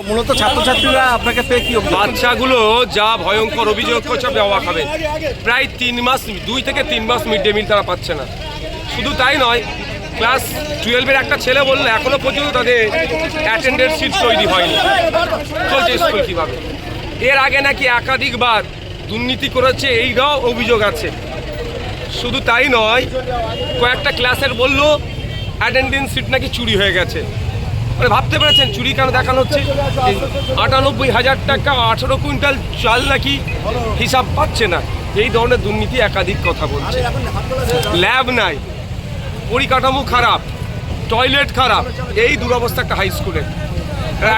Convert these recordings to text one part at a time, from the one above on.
মূলত ছাত্রছাত্রীরা আপনাকে পেয়ে কি বাচ্চাগুলো যা ভয়ঙ্কর অভিযোগ করছে আপনি অবাক হবেন। প্রায় 2 থেকে 3 মাস মিড ডে মিল তারা পাচ্ছে না। শুধু তাই নয়, ক্লাস 12-এর একটা ছেলে বললে এখনো পর্যন্ত তাদের অ্যাটেন্ডেন্স শিট তৈরি হয়নি। চলছে স্কুল কীভাবে? এর আগে নাকি একাধিকবার দুর্নীতি করেছে, এইটাও অভিযোগ আছে। শুধু তাই নয়, কয়েকটা ক্লাসের বললো অ্যাটেন্ডেন্স শিট নাকি চুরি হয়ে গেছে। মানে ভাবতে পেরেছেন চুরি কেন দেখানো হচ্ছে? 98,000 টাকা 18 কুইন্টাল চাল নাকি হিসাব পাচ্ছে না। এই ধরনের দুর্নীতি একাধিক কথা বলছে। ল্যাব নাই, পরিকাঠামো খারাপ, টয়লেট খারাপ, এই দুরবস্থা একটা হাই স্কুলে,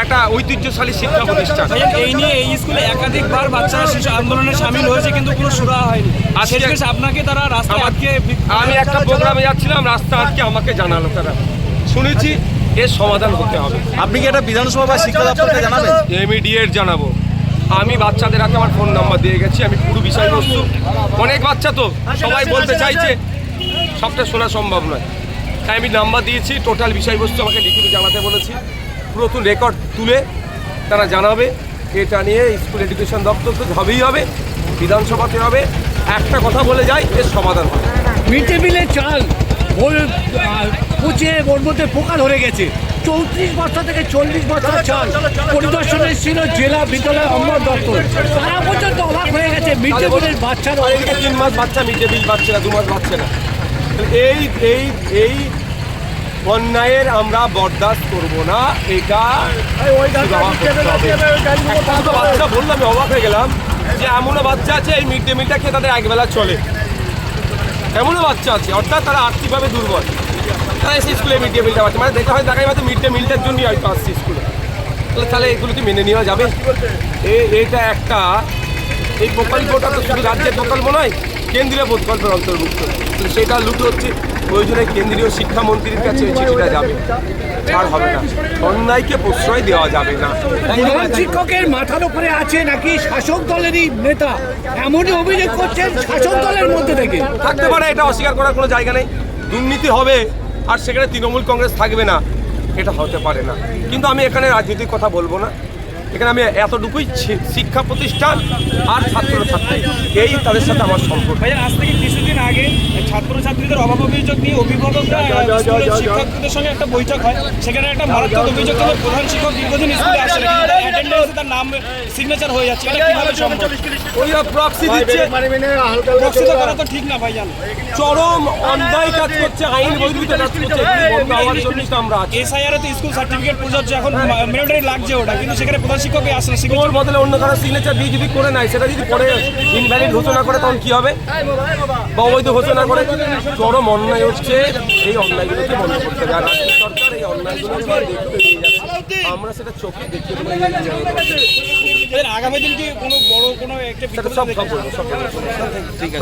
একটা ঐতিহ্যশালী শিক্ষা প্রতিষ্ঠান। এই নিয়ে এই স্কুলে একাধিকবার বাচ্চারা শিশু আন্দোলনে সামিল হয়েছে, কিন্তু কোনো সুরা হয়নি। আপনাকে তারা রাস্তায় আটকে, আমি একটা প্রোগ্রামে যাচ্ছিলাম, রাস্তা আটকে আমাকে জানালো তারা। শুনেছি এর সমাধান হতে হবে। আপনি কি এটা বিধানসভা বা শিক্ষা দপ্তরকে জানাবেন? ইমিডিয়েট জানাবো। আমি বাচ্চাদের হাতে আমার ফোন নাম্বার দিয়ে গেছি, আমি পুরো বিষয়বস্তু, অনেক বাচ্চা তো সবাই বলতে চাইছে, সবটা শোনা সম্ভব নয়, তাই আমি নাম্বার দিয়েছি। টোটাল বিষয়বস্তু আমাকে লিখিত জানাতে বলেছি, পুরো রেকর্ড তুলে তারা জানাবে। এটা নিয়ে স্কুল এডুকেশন দপ্তর তো হবেই হবে, বিধানসভাতে হবে। একটা কথা বলে যাই, এর সমাধান হবে। মিড ডে মিলের চাল পচে ওর মধ্যে পোকা ধরে গেছে। 34 বস্তা থেকে 40 বস্তা চাল পরিদর্শনে ছিল জেলা বিদ্যালয় অম্বর দপ্তর। তারা পর্যন্ত অবাক হয়ে গেছে মিড ডে মিলের বাচ্চারা। 3 মাস বাচ্চা মিড ডে মিল পাচ্ছে না, 2 মাস পাচ্ছে না। এই অন্যায়ের আমরা বরদাস্ত করবো না। এটা বাচ্চা বললাম, আমি অবাক হয়ে গেলাম যে এমনও বাচ্চা আছে এই মিড ডে মিলটা খেয়ে তাদের একবেলা চলে, এমনও বাচ্চা আছে, অর্থাৎ তারা আর্থিকভাবে দুর্বল, তারা এসে স্কুলে মিড ডে মিলটা পাচ্ছে। মানে দেখা হয় দেখাই হয়তো মিড ডে মিলটার জন্যই হয়তো আসছে স্কুলে। তাহলে এগুলো কি মেনে নেওয়া যাবে? এটা একটা, এই প্রকল্পটা তো শুধু রাজ্যের প্রকল্প নয়, কেন্দ্রীয় প্রকল্পের অন্তর্ভুক্ত। সেটা লুট হচ্ছে, প্রয়োজনে কেন্দ্রীয় শিক্ষামন্ত্রীর কাছে এই চিঠিটা যাবে, ছাড় হবে না। অন্যায়কে প্রশ্রয় দেওয়া যাবে না। প্রধান শিক্ষকের মাথার উপরে আছে নাকি শাসক দলেরই নেতা, এমনই অভিযোগ করছেন শাসক দলের মধ্যে থেকে। থাকতে পারে, এটা অস্বীকার করার কোনো জায়গা নেই। দুর্নীতি হবে আর সেখানে তৃণমূল কংগ্রেস থাকবে না, এটা হতে পারে না। কিন্তু আমি এখানে রাজনীতির কথা বলবো না। এখানে আমি এতটুকুই, শিক্ষা প্রতিষ্ঠান আর ছাত্রছাত্রী, এই তাদের সাথে আমার সম্পর্ক। আজ থেকে কিছুদিন আগে ছাত্রছাত্রীদের অভাব অভিযোগ নিয়ে অভিভাবকরা শিক্ষকদের সঙ্গে একটা বৈঠক হয়। সেখানে একটা মারাত্মক অভিযোগ হলো প্রধান শিক্ষক দীর্ঘদিন স্কুলে আসে না, কিন্তু অ্যাটেন্ডেন্সে তার নাম সিগনেচার হয়ে যাচ্ছে। এটা কিভাবে সম্ভব? ওইরা প্রক্সি দিচ্ছে, প্রক্সি তো করা তো ঠিক না ভাইজান। চরম অন্যায় কাজ করছে, আইন বহির্ভূত কাজ করছে। আমরা এসআইআর তো স্কুল সার্টিফিকেট প্রযোজ্য, এখন ম্যান্ডেটরি লাগছে ওটা, কিন্তু সেখানে প্রধান শিক্ষকই আসে না। ওর বদলে অন্য কারো সিগনেচার দিয়ে যদি করে নেয়, সেটা যদি পরে ইনভ্যালিড ঘোষণা করে তখন কি হবে? বা অবৈধ ঘোষণা করে। চরম অন্যায় হচ্ছে, এই অন্যায়গুলোকে বন্ধ করতে হবে। আর রাজ্য সরকার এই অন্যায়গুলো দেখতে দিয়ে যাচ্ছে, আমরা সেটা চোখে দেখিয়ে আগামী দিন কি কোনো বড় কোনো একটা সব ঠিক আছে।